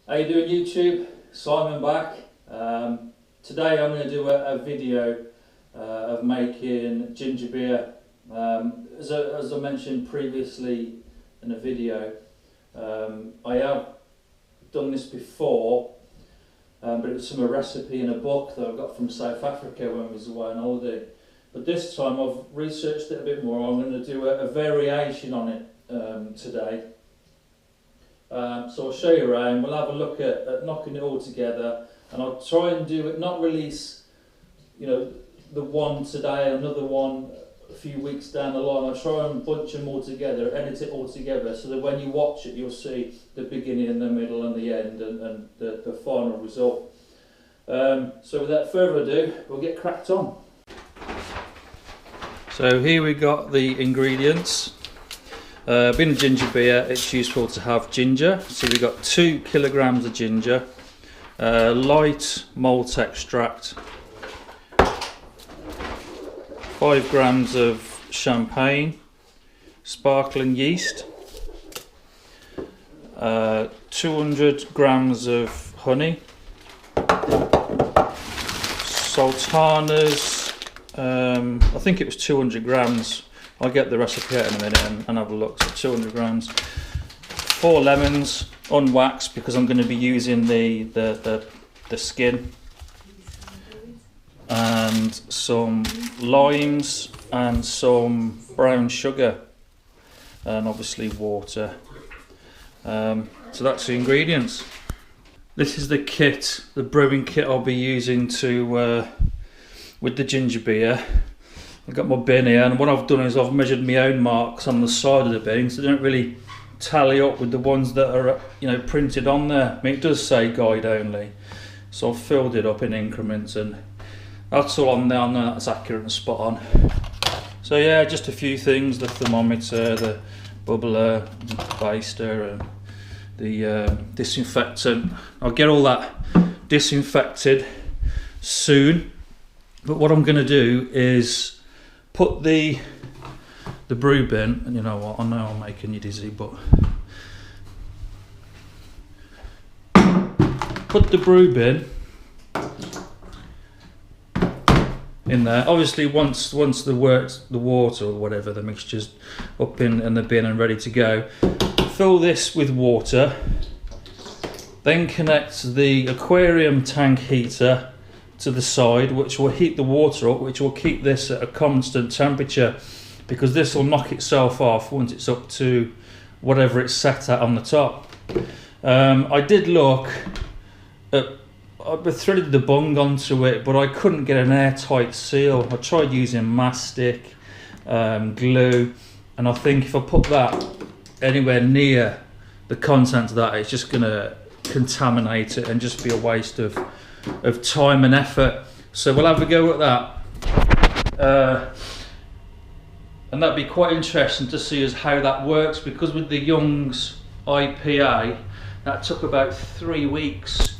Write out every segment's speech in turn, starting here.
How you doing, YouTube? Simon back. Today I'm going to do a video of making ginger beer. As I mentioned previously in a video, I have done this before, but it was from a recipe in a book that I got from South Africa when I was away on holiday. But this time I've researched it a bit more. I'm going to do a variation on it today. So I'll show you around, we'll have a look at knocking it all together, and I'll try and do it, not release, the one today, another one a few weeks down the line. I'll try and bunch them all together, edit it all together, so that when you watch it you'll see the beginning and the middle and the end and the final result. So without further ado, we'll get cracked on. So here we got the ingredients. Being a ginger beer, it's useful to have ginger. So we've got 2 kilograms of ginger, light malt extract, 5 grams of champagne, sparkling yeast, 200 grams of honey, sultanas, I think it was 200 grams. I'll get the recipe out in a minute and have a look. So 200 grams, 4 lemons, unwaxed because I'm going to be using the skin, and some limes and some brown sugar, and obviously water. So that's the ingredients. This is the kit, the brewing kit I'll be using to with the ginger beer. I've got my bin here, and what I've done is I've measured my own marks on the side of the bin, so they don't really tally up with the ones that are printed on there. I mean, it does say guide only, so I've filled it up in increments, and that's all on there. I know that's accurate and spot on. So yeah, just a few things: the thermometer, the bubbler, the baster, and the disinfectant. I'll get all that disinfected soon, but what I'm going to do is put the brew bin, and you know what, I know I'm making you dizzy, but put the brew bin in there. Obviously once the water or whatever, the mixture's up in the bin and ready to go, fill this with water, then connect the aquarium tank heater to the side, which will heat the water up, which will keep this at a constant temperature, because this will knock itself off once it's up to whatever it's set at on the top. I did look at, I threaded the bung onto it, but I couldn't get an airtight seal. I tried using mastic, glue, and I think if I put that anywhere near the contents of that, it's just going to contaminate it and just be a waste of time and effort. So we'll have a go at that, and that'd be quite interesting to see as how that works, because with the Young's IPA that took about 3 weeks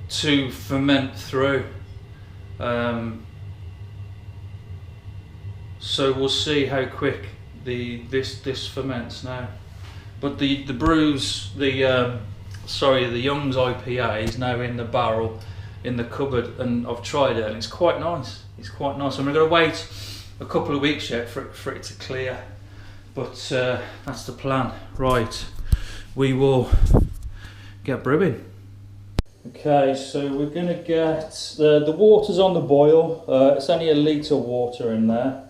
to ferment through, so we'll see how quick this ferments now. But the brews, the Young's IPA is now in the barrel in the cupboard, and I've tried it and it's quite nice. It's quite nice. I'm going to wait a couple of weeks yet for it to clear, but that's the plan. Right, we will get brewing. Okay, so we're going to get the water's on the boil. It's only a litre of water in there.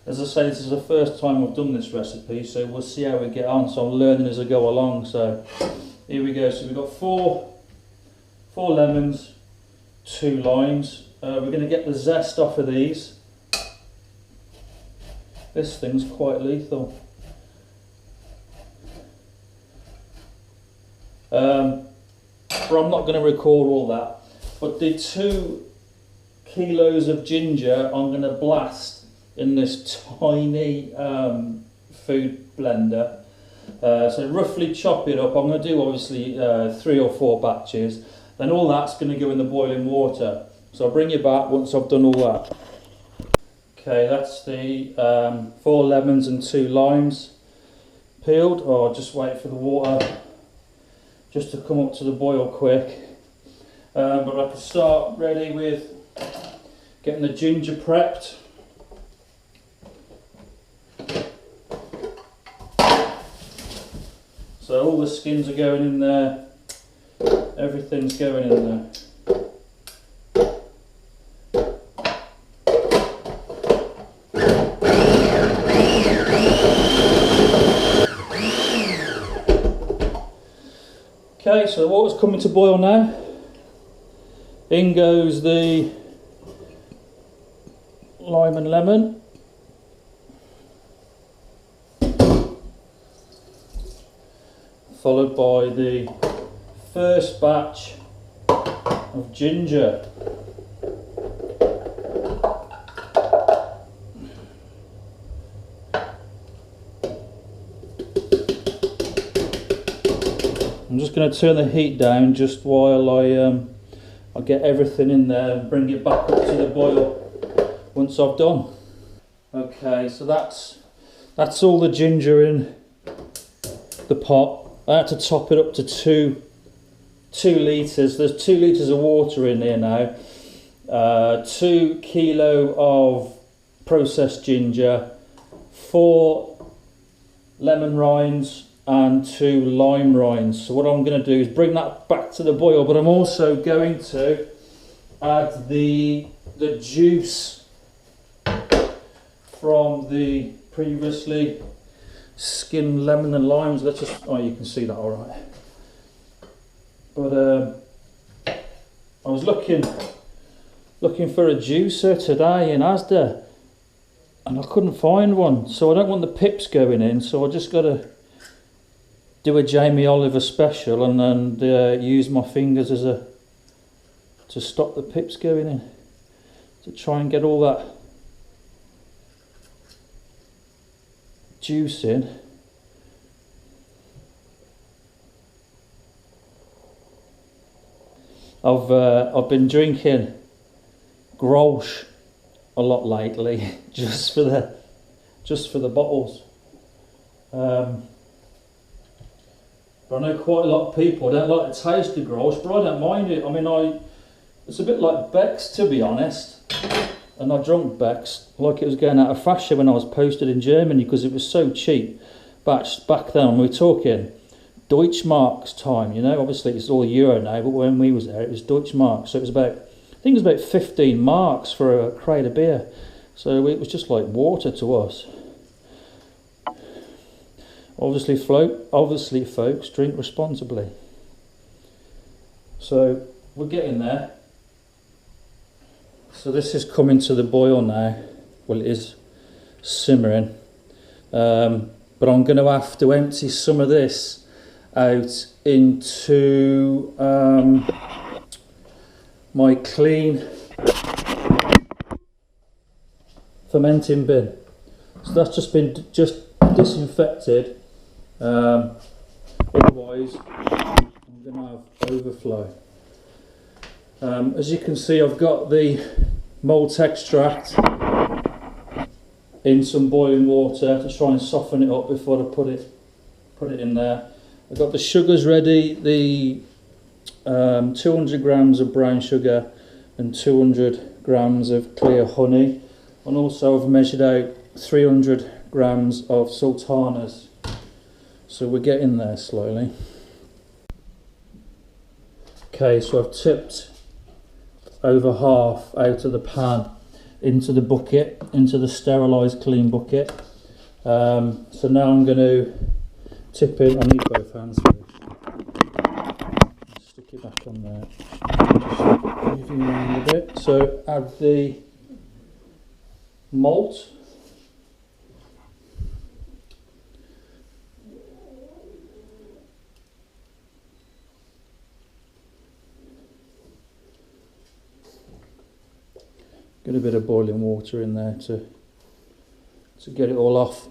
As I say, this is the first time I've done this recipe, so we'll see how we get on. So I'm learning as I go along. So here we go. So we've got four lemons, 2 limes. We're going to get the zest off of these. This thing's quite lethal. But I'm not going to record all that. But the 2 kilos of ginger I'm going to blast in this tiny food blender. So roughly chop it up. I'm going to do obviously 3 or 4 batches. Then all that's going to go in the boiling water. So I'll bring you back once I've done all that. Okay, that's the 4 lemons and 2 limes peeled. Oh, I'll just wait for the water just to come up to the boil quick. But I can start ready with getting the ginger prepped. So all the skins are going in there, everything's going in there. Okay, so the water's coming to boil now. In goes the lime and lemon. Followed by the first batch of ginger. I'm just going to turn the heat down just while I get everything in there and bring it back up to the boil once I've done. Okay, so that's all the ginger in the pot. I had to top it up to two litres. There's 2 litres of water in here now. 2 kilo of processed ginger, 4 lemon rinds and 2 lime rinds. So what I'm going to do is bring that back to the boil, but I'm also going to add the juice from the previously skinned lemon and limes. Let's just, oh, you can see that all right. But I was looking for a juicer today in Asda and I couldn't find one, so I don't want the pips going in, so I just got to do a Jamie Oliver special and use my fingers to stop the pips going in, to try and get all that juice in. I've been drinking Grolsch a lot lately, just for the bottles. But I know quite a lot of people don't like the taste of Grolsch, but I don't mind it. I mean, it's a bit like Beck's, to be honest. And I drunk Beck's like it was going out of fashion when I was posted in Germany, because it was so cheap back then. We were talking Deutschmarks time, you know. Obviously it's all euro now, but when we was there it was Deutschmarks. So it was about, I think it was about 15 marks for a crate of beer. So it was just like water to us. Obviously folks, drink responsibly. So we're getting there. So this is coming to the boil now. Well, it is simmering. But I'm going to have to empty some of this out into my clean fermenting bin. So that's just been disinfected. Otherwise I'm going to have overflow. As you can see, I've got the malt extract in some boiling water to try and soften it up before I put it in there. I've got the sugars ready, the 200 grams of brown sugar and 200 grams of clear honey, and also I've measured out 300 grams of sultanas. So we're getting there slowly. Okay, so I've tipped over half out of the pan into the bucket, into the sterilised clean bucket. So now I'm going to tip in, I need both hands for this. Stick it back on there. Just moving around a bit. So add the malt. Get a bit of boiling water in there to get it all off.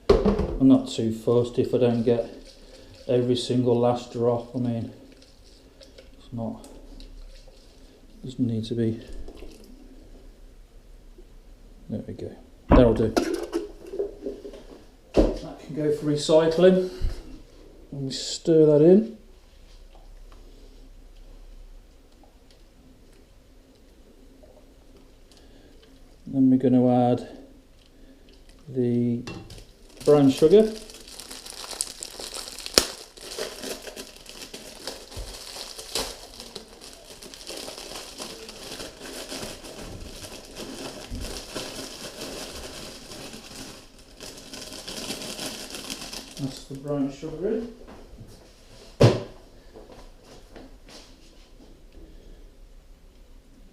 I'm not too fussed if I don't get every single last drop. I mean, it's not, doesn't need to be. There we go. That'll do. can go for recycling. And we stir that in. Then we're going to add the brown sugar. That's the brown sugar in.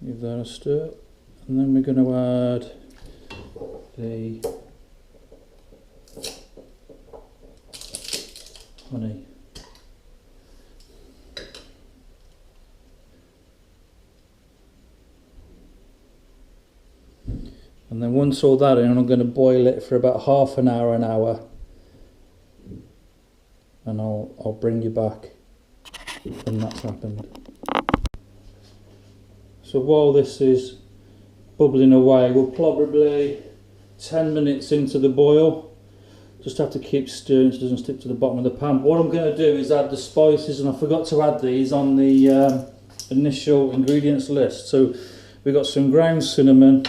Give that a stir. And then we're going to add the honey. And then once all that in, I'm going to boil it for about half an hour, and I'll bring you back when that's happened. So while this is bubbling away, we're probably 10 minutes into the boil. Just have to keep stirring so it doesn't stick to the bottom of the pan. But what I'm going to do is add the spices, and I forgot to add these on the initial ingredients list. So we've got some ground cinnamon,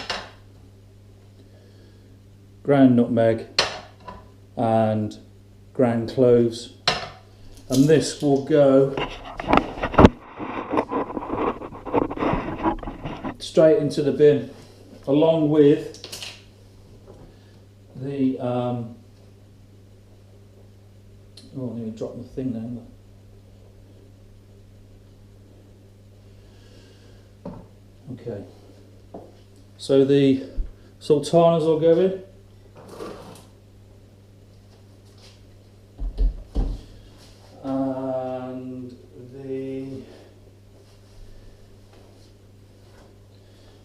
ground nutmeg and ground cloves, and this will go straight into the bin along with the oh, I need to drop my thing down there. Okay, so the sultanas will go in. And the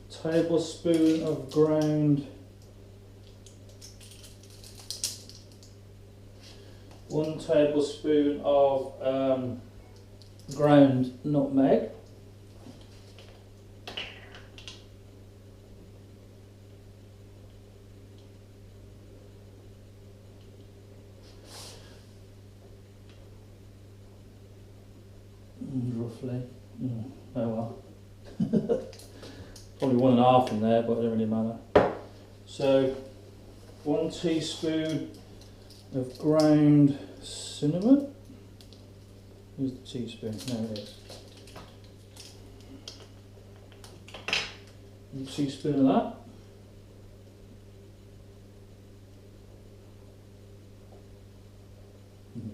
tablespoon of ground, 1 tablespoon of ground nutmeg, roughly, oh well, probably 1.5 in there, but it doesn't really matter. So 1 teaspoon of ground cinnamon. Where's the teaspoon? There it is. 1 teaspoon of that.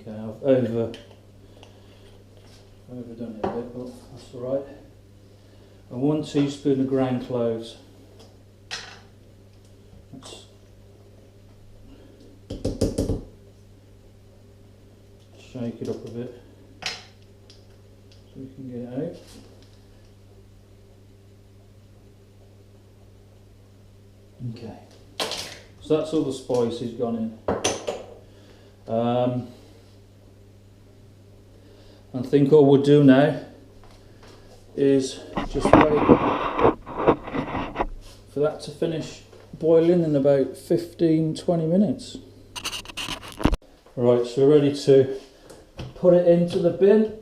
Okay, I've overdone it a bit, but that's alright. And 1 teaspoon of ground cloves. Let's shake it up a bit so we can get it out. Okay, so that's all the spices gone in. I think all we'll do now is just wait for that to finish boiling in about 15-20 minutes. Right, so we're ready to put it into the bin.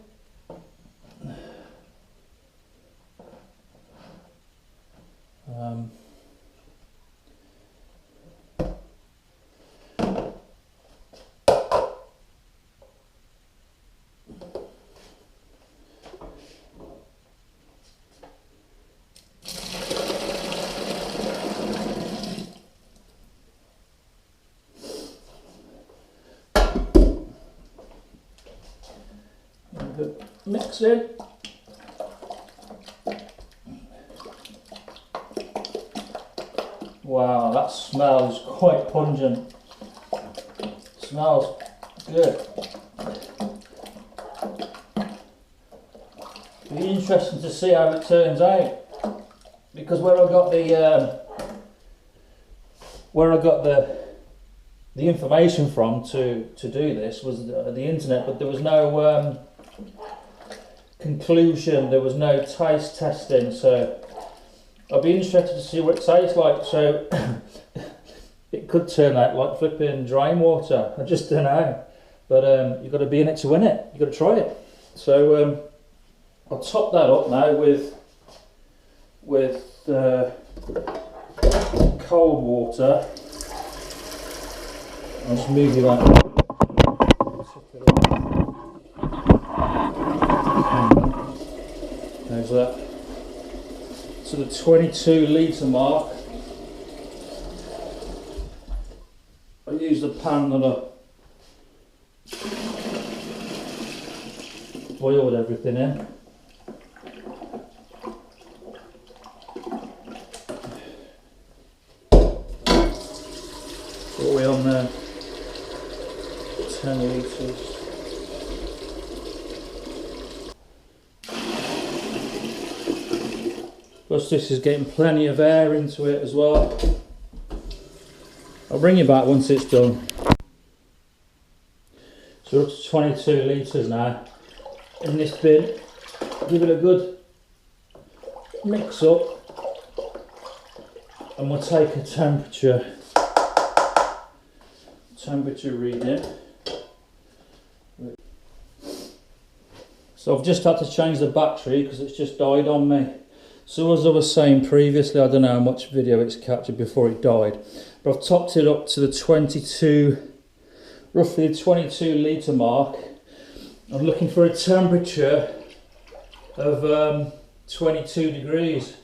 Mix in. Wow, that smell is quite pungent. Smells good. Be interesting to see how it turns out, because where I got the information from to do this was the internet, but there was no conclusion, there was no taste testing, so I'll be interested to see what it tastes like. So it could turn out like flipping drain water. I just don't know. But you've got to be in it to win it. You've got to try it. So I'll top that up now with cold water. I'll just move you that. There's that. To the 22 litre mark. I use the pan that I boiled everything in. What are we on there? 10 litres. Plus this is getting plenty of air into it as well. I'll bring you back once it's done. So we're up to 22 litres now in this bin. Give it a good mix up and we'll take a temperature reading. So I've just had to change the battery because it's just died on me. So as I was saying previously, I don't know how much video it's captured before it died, but I've topped it up to the 22, roughly the 22 litre mark. I'm looking for a temperature of 22 degrees,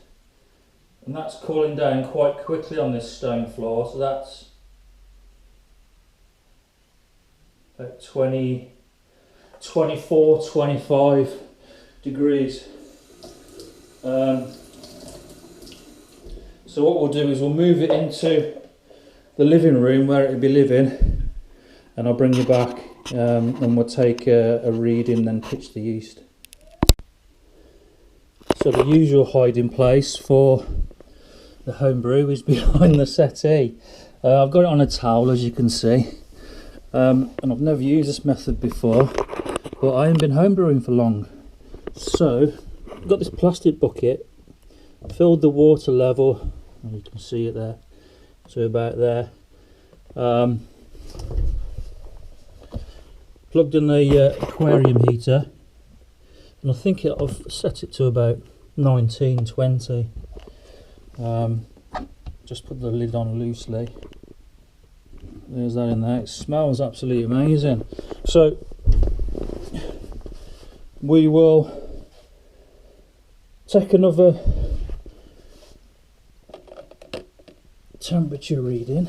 and that's cooling down quite quickly on this stone floor, so that's about 20, 24, 25 degrees. So what we'll do is we'll move it into the living room where it'll be living, and I'll bring you back and we'll take a reading, then pitch the yeast. So the usual hiding place for the home brew is behind the settee. I've got it on a towel, as you can see, and I've never used this method before, but I haven't been home brewing for long. So I've got this plastic bucket, filled the water level, and you can see it there, to about there. Plugged in the aquarium heater, and I think I've set it to about 19, 20. Just put the lid on loosely. There's that in there. It smells absolutely amazing. So we will take another temperature reading,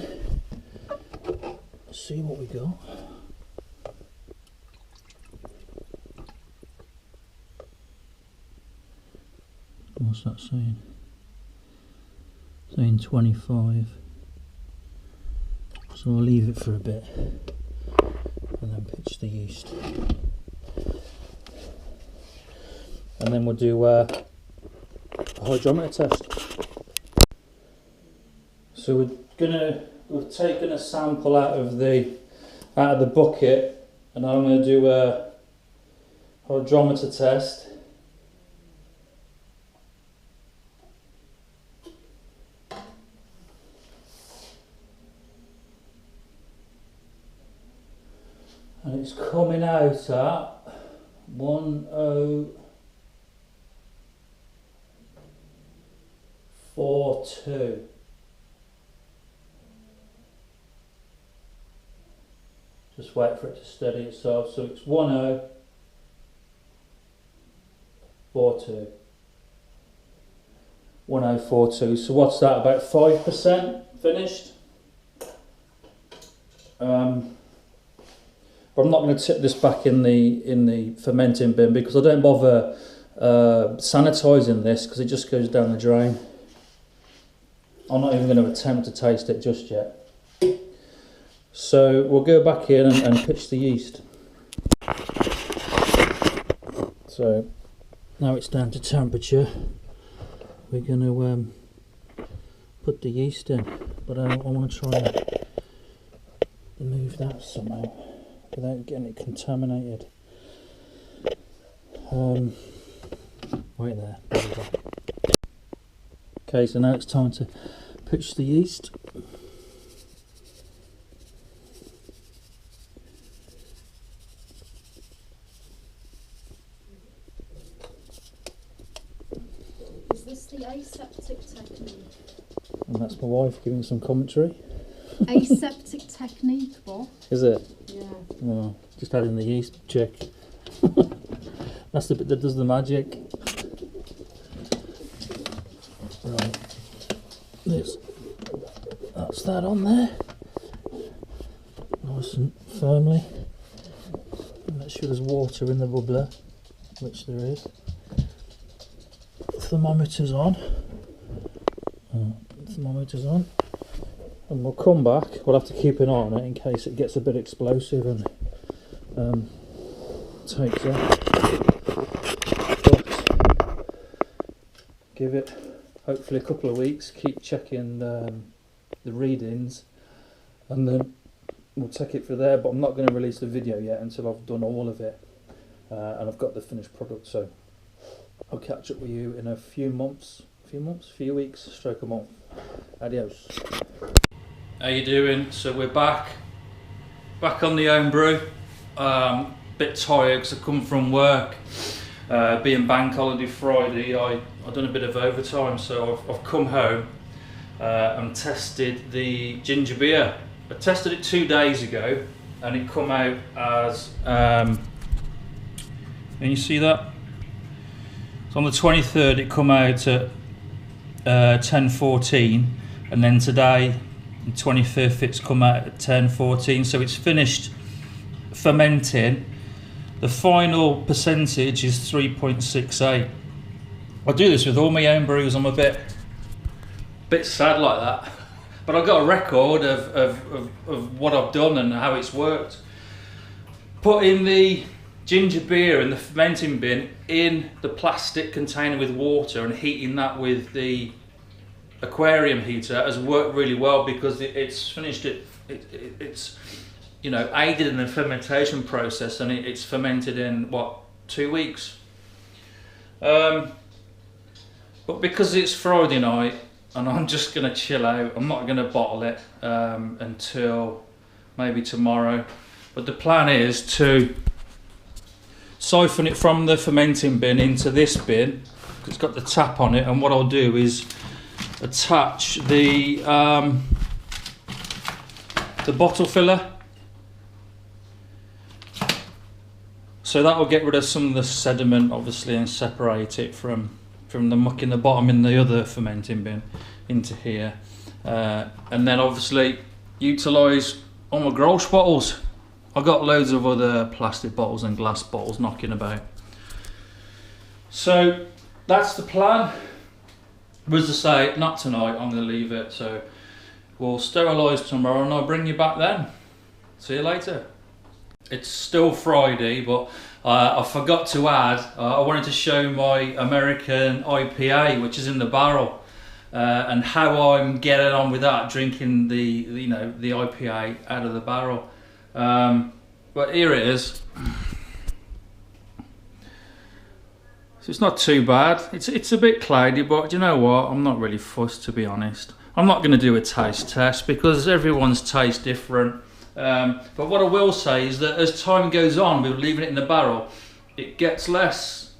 see what we got. What's that saying? Saying 25. So I'll leave it for a bit and then pitch the yeast. And then we'll do a hydrometer test. So we've taken a sample out of the bucket, and I'm going to do a hydrometer test. And it's coming out at 1042. Just wait for it to steady itself. So it's 1042. 1042. So what's that? About 5% finished. But I'm not going to tip this back in the fermenting bin because I don't bother sanitizing this because it just goes down the drain. I'm not even going to attempt to taste it just yet. So we'll go back in and pitch the yeast. So now it's down to temperature. We're going to put the yeast in, but I want to try and remove that somehow without getting it contaminated. Right there. Okay, so now it's time to pitch the yeast. the aseptic technique. And that's my wife giving some commentary. Aseptic technique, what? Is it? Yeah. Oh, just adding the yeast check. That's the bit that does the magic. Right. That's that on there. Nice and firmly. Make sure there's water in the bubbler, which there is. Thermometer's on. Thermometer's on. And we'll come back. We'll have to keep an eye on it in case it gets a bit explosive and takes off. But give it hopefully a couple of weeks. Keep checking the readings, and then we'll take it from there. But I'm not going to release the video yet until I've done all of it and I've got the finished product. So I'll catch up with you in a few weeks, stroke a month. Adios. How you doing? So we're back on the home brew. Bit tired because I come from work. Being bank holiday Friday, I've done a bit of overtime, so I've come home and tested the ginger beer. I tested it 2 days ago, and it come out as. Can you see that? So on the 23rd, it come out at 10:14, and then today, the 25th, it's come out at 10:14. So it's finished fermenting. The final percentage is 3.68. I do this with all my own brews. I'm a bit sad like that, but I've got a record of what I've done and how it's worked. Putting the ginger beer in the fermenting bin in the plastic container with water and heating that with the aquarium heater has worked really well, because it's finished it's you know, aided in the fermentation process, and it's fermented in what, 2 weeks. But because it's Friday night and I'm just gonna chill out, I'm not gonna bottle it until maybe tomorrow. But the plan is to siphon it from the fermenting bin into this bin. It's got the tap on it, and what I'll do is attach the bottle filler. So that will get rid of some of the sediment, obviously, and separate it from the muck in the bottom in the other fermenting bin into here. And then obviously utilise all my Grolsch bottles. I've got loads of other plastic bottles and glass bottles knocking about. So that's the plan. But as I say, not tonight, I'm going to leave it. So we'll sterilise tomorrow and I'll bring you back then. See you later. It's still Friday, but I forgot to add, I wanted to show my American IPA, which is in the barrel, and how I'm getting on with that, drinking the IPA out of the barrel. But here it is. So it's not too bad. It's a bit cloudy, but you know what? I'm not really fussed, to be honest. I'm not going to do a taste test because everyone's taste different. But what I will say is that as time goes on with leaving it in the barrel, it gets less,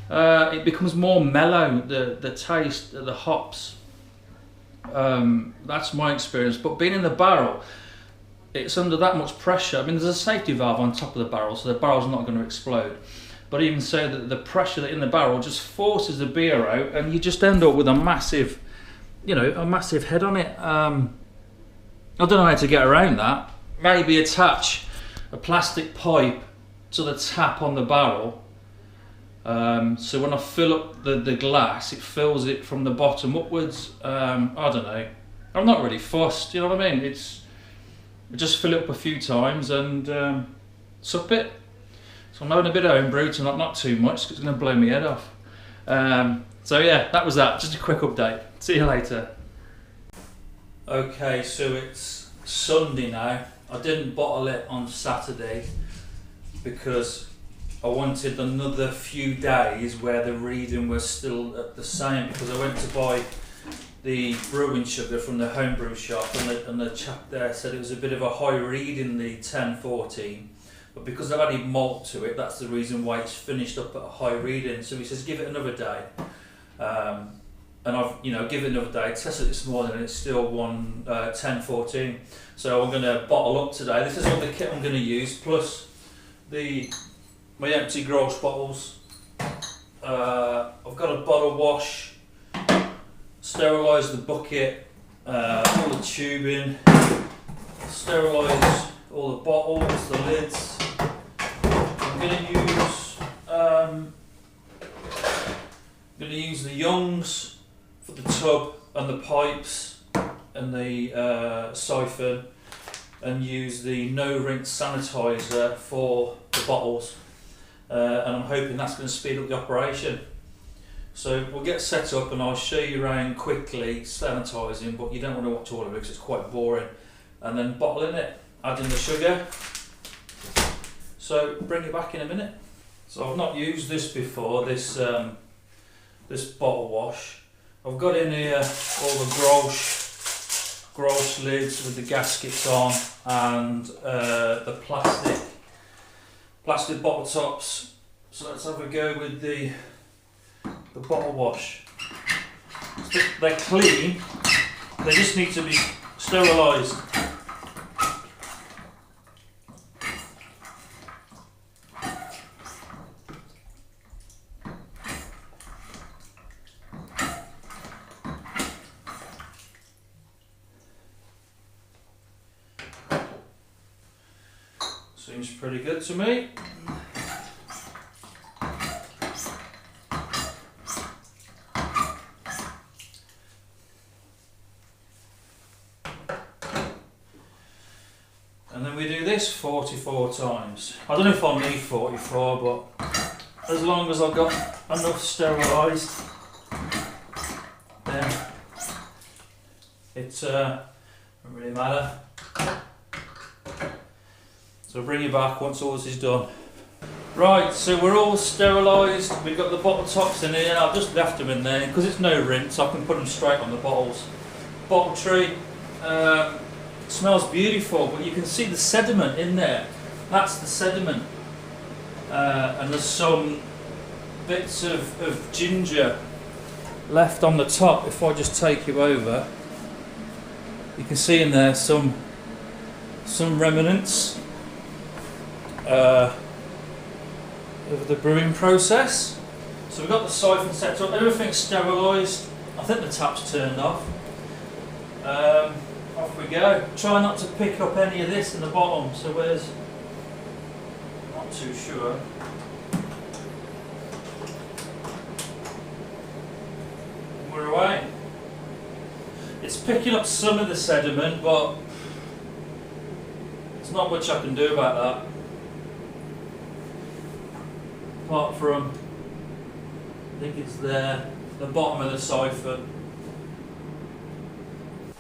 it becomes more mellow, the taste, the hops. That's my experience. But being in the barrel, it's under that much pressure. I mean, there's a safety valve on top of the barrel, so the barrel's not going to explode. But even so, the pressure in the barrel just forces the beer out, and you just end up with a massive, a massive head on it. I don't know how to get around that. Maybe attach a plastic pipe to the tap on the barrel, so when I fill up the glass, it fills it from the bottom upwards. I don't know. I'm not really fussed, you know what I mean? I just fill it up a few times and sup it. So I'm having a bit of homebrew tonight, not too much, because it's going to blow my head off. So yeah, that was that. Just a quick update. See you later. Okay, so it's Sunday now. I didn't bottle it on Saturday because I wanted another few days where the reading was still at the same, because I went to buy the brewing sugar from the homebrew shop, and the chap there said it was a bit of a high read in the 1014, but because I've added malt to it, that's the reason why it's finished up at a high reading. So he says give it another day. And I've, you know, given it another day, tested it this morning, and it's still 10-14. So I'm going to bottle up today. This is all the kit I'm going to use, plus my empty Grolsch bottles. I've got a bottle wash, sterilise the bucket, all the tubing, sterilise all the bottles, the lids. I'm going to use the Youngs for the tub and the pipes and the siphon, and use the no rinse sanitizer for the bottles, and I'm hoping that's going to speed up the operation. So we'll get set up and I'll show you around quickly sanitising, but you don't want to watch all of it because it's quite boring, and then bottling it, adding the sugar. So bring it back in a minute. So I've not used this before, this bottle wash. I've got in here all the Grolsch lids with the gaskets on, and the plastic bottle tops. So let's have a go with the bottle wash. They're clean, they just need to be sterilised. Seems pretty good to me. And then we do this 44 times. I don't know if I'll need 44, but as long as I've got enough sterilised, then it doesn't really matter. So bring it back once all this is done. Right, so we're all sterilised. We've got the bottle tops in here. I've just left them in there because it's no rinse. I can put them straight on the bottles. Bottle tree. Smells beautiful, but you can see the sediment in there. That's the sediment. And there's some bits of ginger left on the top. If I just take you over, you can see in there some remnants of the brewing process. So we've got the siphon set up, everything's sterilised. I think the tap's turned off. Off we go. Try not to pick up any of this in the bottom, so where's, not too sure. We're away. It's picking up some of the sediment, but there's not much I can do about that. Apart from, I think it's there, the bottom of the siphon.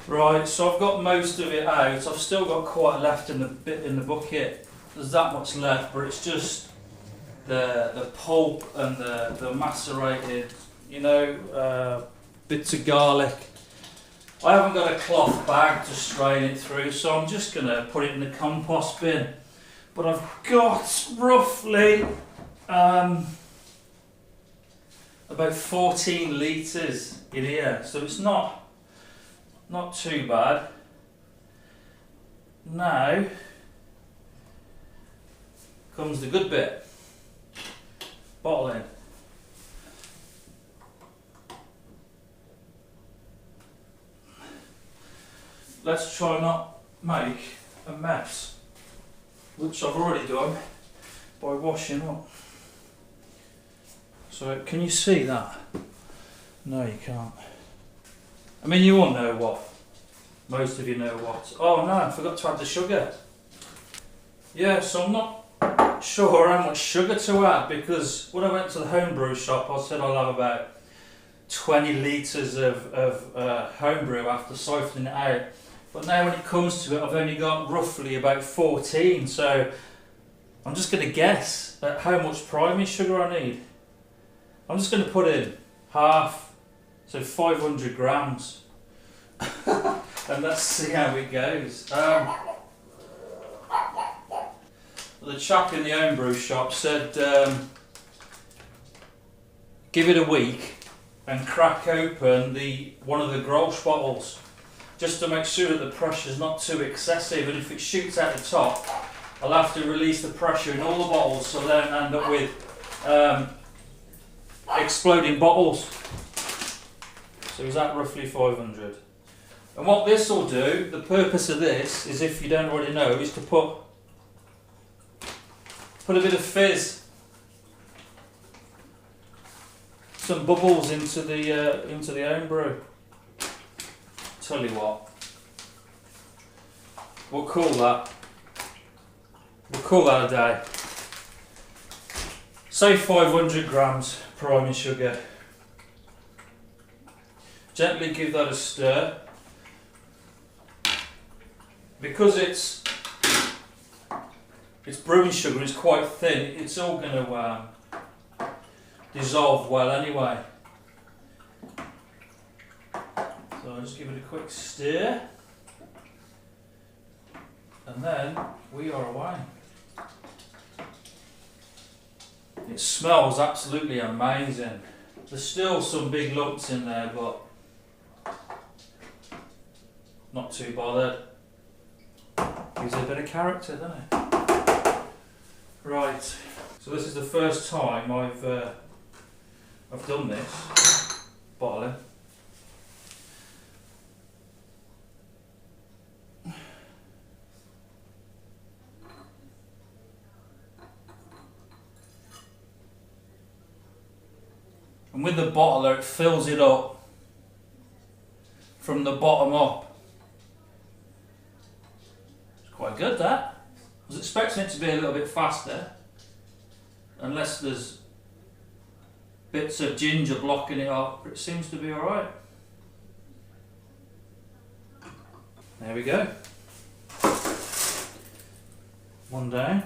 Right, so I've got most of it out. I've still got quite left in the bucket. There's that much left, but it's just the pulp and the macerated, you know, bits of garlic. I haven't got a cloth bag to strain it through, so I'm just going to put it in the compost bin. But I've got roughly about 14 litres in here, so it's not too bad. Now comes the good bit. Bottling. Let's try not make a mess, which I've already done by washing up. So can you see that? No, you can't. I mean, you all know what. Most of you know what. Oh no, I forgot to add the sugar. Yeah, so I'm not sure how much sugar to add, because when I went to the homebrew shop, I said I'll have about 20 litres of homebrew after siphoning it out. But now when it comes to it, I've only got roughly about 14, so I'm just going to guess at how much priming sugar I need. I'm just going to put in half, so 500 grams, and let's see how it goes. The chap in the homebrew shop said give it a week and crack open one of the Grolsch bottles, just to make sure that the pressure is not too excessive, and if it shoots out the top, I'll have to release the pressure in all the bottles, so I don't end up with exploding bottles. So is that roughly 500? And what this will do, the purpose of this is, if you don't already know, is to put a bit of fizz, some bubbles into the homebrew. Tell you what, we'll call that a day. Say 500 grams priming sugar. Gently give that a stir. Because it's brewing sugar, it's quite thin, it's all going to dissolve well anyway. So I'll just give it a quick stir, and then we are away. It smells absolutely amazing. There's still some big lumps in there, but not too bothered. Gives it a bit of character, doesn't it? Right, so this is the first time I've done this bottling. And with the bottler, it fills it up from the bottom up. It's quite good, that. I was expecting it to be a little bit faster, unless there's bits of ginger blocking it up, but it seems to be alright. There we go. One down.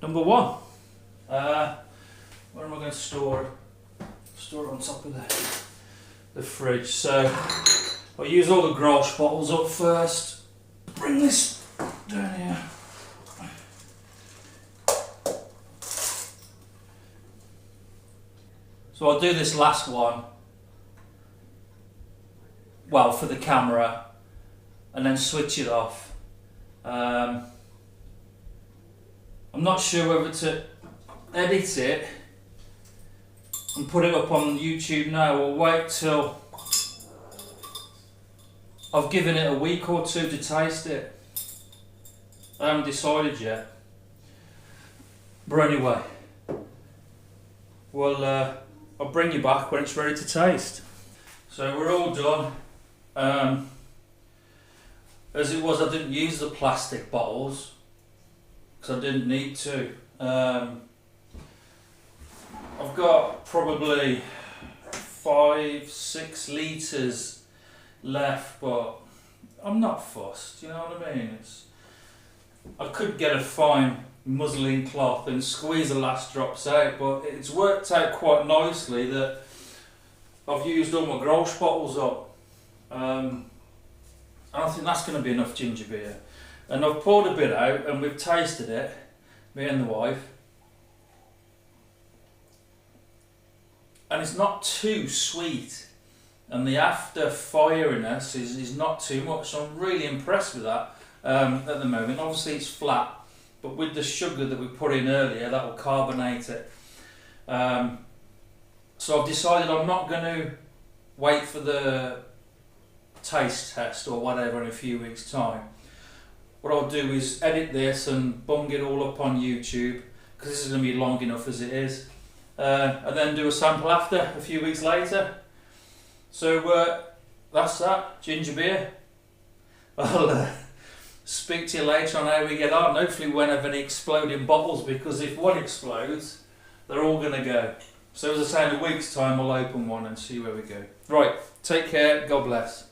Number one. Where am I going to store it? Store it on top of the fridge. So I'll use all the Grolsch bottles up first. Bring this down here. So I'll do this last one, well, for the camera, and then switch it off. I'm not sure whether to edit it and put it up on YouTube now, or wait till I've given it a week or two to taste it. I haven't decided yet. But anyway, well, I'll bring you back when it's ready to taste. So we're all done. As it was, I didn't use the plastic bottles because I didn't need to. I've got probably 5-6 litres left, but I'm not fussed, you know what I mean? I could get a fine muslin cloth and squeeze the last drops out, but it's worked out quite nicely that I've used all my Grolsch bottles up. And I think that's going to be enough ginger beer. And I've poured a bit out and we've tasted it, me and the wife. And it's not too sweet, and the after firiness is not too much, so I'm really impressed with that at the moment. Obviously it's flat, but with the sugar that we put in earlier, that will carbonate it. So I've decided I'm not going to wait for the taste test or whatever in a few weeks' time. What I'll do is edit this and bung it all up on YouTube, because this is going to be long enough as it is. And then do a sample after, a few weeks later. So that's that, ginger beer. I'll speak to you later on how we get on. Hopefully we won't have any exploding bottles, because if one explodes, they're all going to go. So as I say, in a week's time I'll open one and see where we go. Right, take care, God bless.